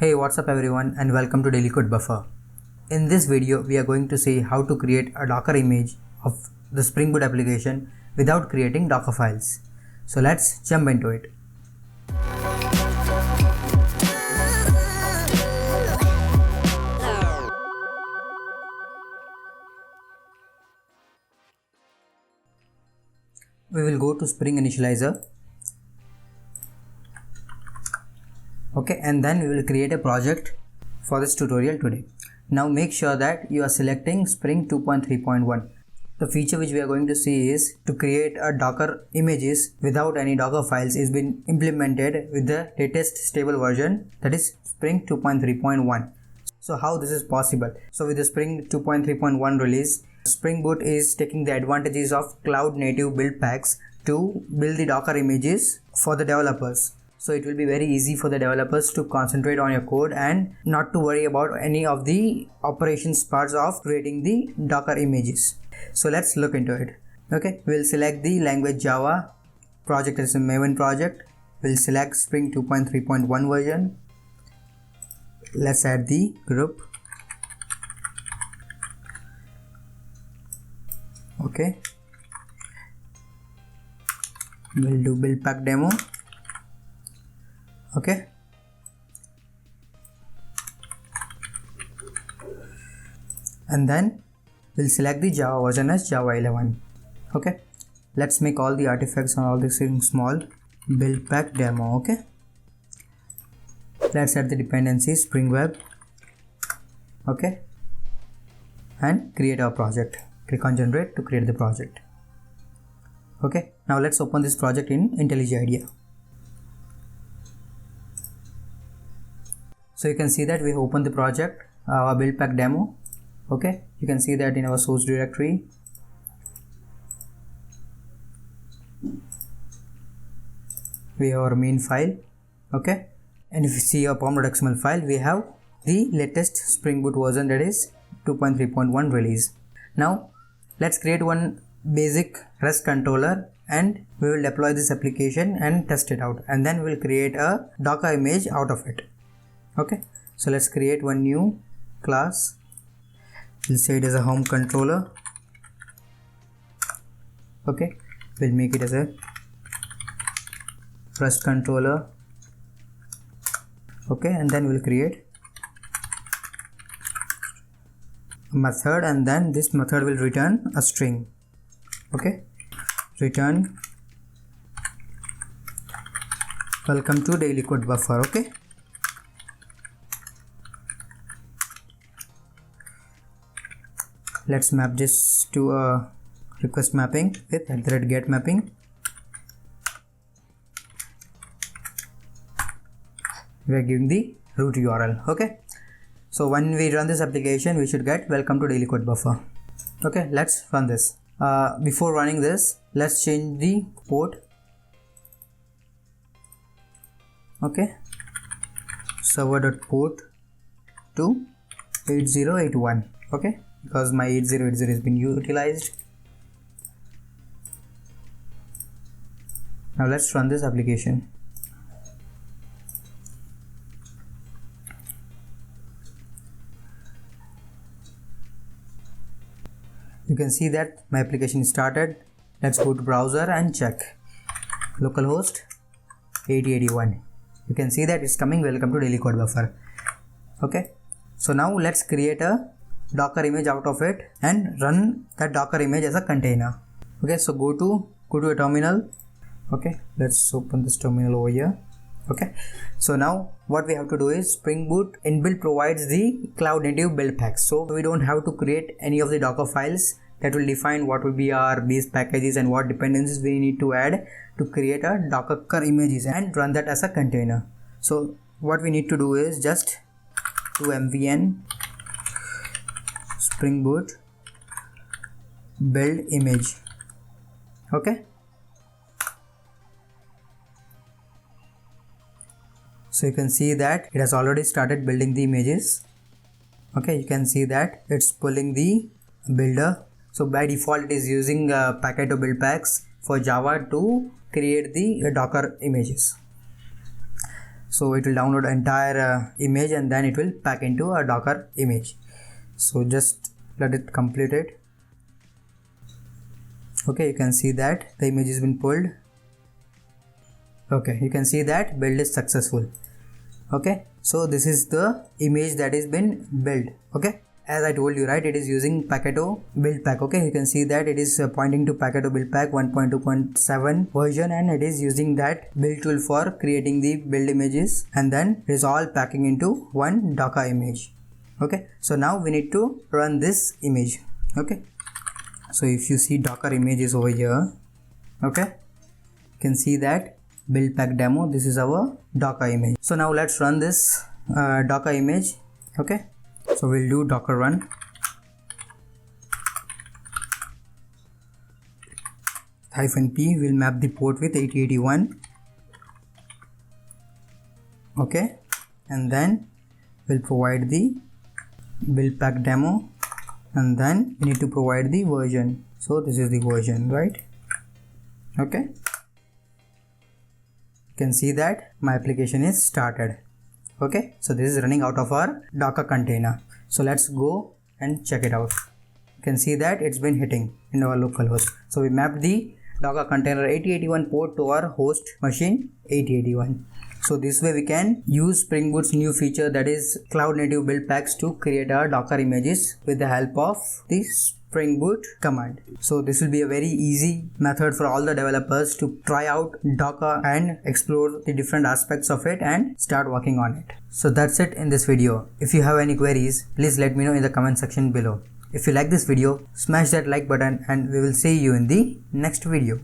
Hey, what's up everyone and welcome to Daily Code Buffer. In this video, we are going to see how to create a Docker image of the Spring Boot application without creating Docker files. So let's jump into it. We will go to Spring Initializer. Okay, and then we will create a project for this tutorial today. Now make sure that you are selecting Spring 2.3.1. The feature which we are going to see is to create a Docker images without any Docker files is been implemented with the latest stable version, that is Spring 2.3.1. So how this is possible? So with the Spring 2.3.1 release, Spring Boot is taking the advantages of Cloud Native Buildpacks to build the Docker images for the developers. So it will be very easy for the developers to concentrate on your code and not to worry about any of the operations parts of creating the Docker images. So let's look into it. Okay, we'll select the language Java, project is a Maven project. We'll select Spring 2.3.1 version. Let's add the group. Okay, we'll do build pack demo. Okay, and then we'll select the Java version as Java 11. Okay, let's make all the artifacts and all these things small. Build pack demo. Okay, let's add the dependencies Spring Web. Okay, and create our project. Click on generate to create the project. Okay, now let's open this project in IntelliJ IDEA. So you can see that we have opened the project, our build pack demo. Okay, you can see that in our source directory. We have our main file. Okay, and if you see our pom.xml file, we have the latest Spring Boot version, that is 2.3.1 release. Now let's create one basic REST controller and we will deploy this application and test it out, and then we'll create a Docker image out of it. Okay, so let's create one new class. We'll say it as a home controller. Okay, we'll make it as a REST controller. Okay, and then we'll create a method, and then this method will return a string. Okay, return welcome to Daily Code Buffer. Okay, let's map this to a request mapping with @get mapping. We are giving the root URL. Okay, so when we run this application, we should get welcome to Daily Code Buffer. Okay, let's run this. Before running this, let's change the port. Okay, server.port to 8081. Okay, because my 8080 has been utilized. Now let's run this application. You can see that my application started. Let's go to browser and check localhost 8081. You can see that it's coming welcome to Daily Code Buffer. Okay, so now let's create a Docker image out of it and run that Docker image as a container. Okay, so go to a terminal. Okay, let's open this terminal over here. Okay, so now what we have to do is Spring Boot inbuilt provides the Cloud Native Buildpacks, so we don't have to create any of the Docker files. That will define what will be our base packages and what dependencies we need to add to create a Docker images and run that as a container. So what we need to do is just do mvn Spring Boot build image. Okay, so you can see that it has already started building the images. Okay, you can see that it's pulling the builder. So by default it is using Packito Buildpacks for Java to create the Docker images. So it will download the entire image and then it will pack into a Docker image. So just let it complete it. Okay, you can see that the image has been pulled. Okay, you can see that build is successful. Okay, so this is the image that has been built. Okay, as I told you, right, it is using Paketo Buildpack. Okay, you can see that it is pointing to Paketo Buildpack 1.2.7 version, and it is using that build tool for creating the build images, and then it is all packing into one Docker image. Okay, so now we need to run this image. Okay, so if you see Docker images over here, okay, you can see that Buildpack demo, this is our Docker image. So now let's run this Docker image. Okay, so we'll do docker run. -p will map the port with 8081. Okay, and then we'll provide the Buildpack demo, and then we need to provide the version. So this is the version, right? Okay, you can see that my application is started. Okay, so this is running out of our Docker container. So let's go and check it out. You can see that it's been hitting in our localhost. So we mapped the Docker container 8081 port to our host machine 8081. So this way we can use Spring Boot's new feature, that is Cloud Native Buildpacks, to create our Docker images with the help of the Spring Boot command. So this will be a very easy method for all the developers to try out Docker and explore the different aspects of it and start working on it. So that's it in this video. If you have any queries, please let me know in the comment section below. If you like this video, smash that like button, and we will see you in the next video.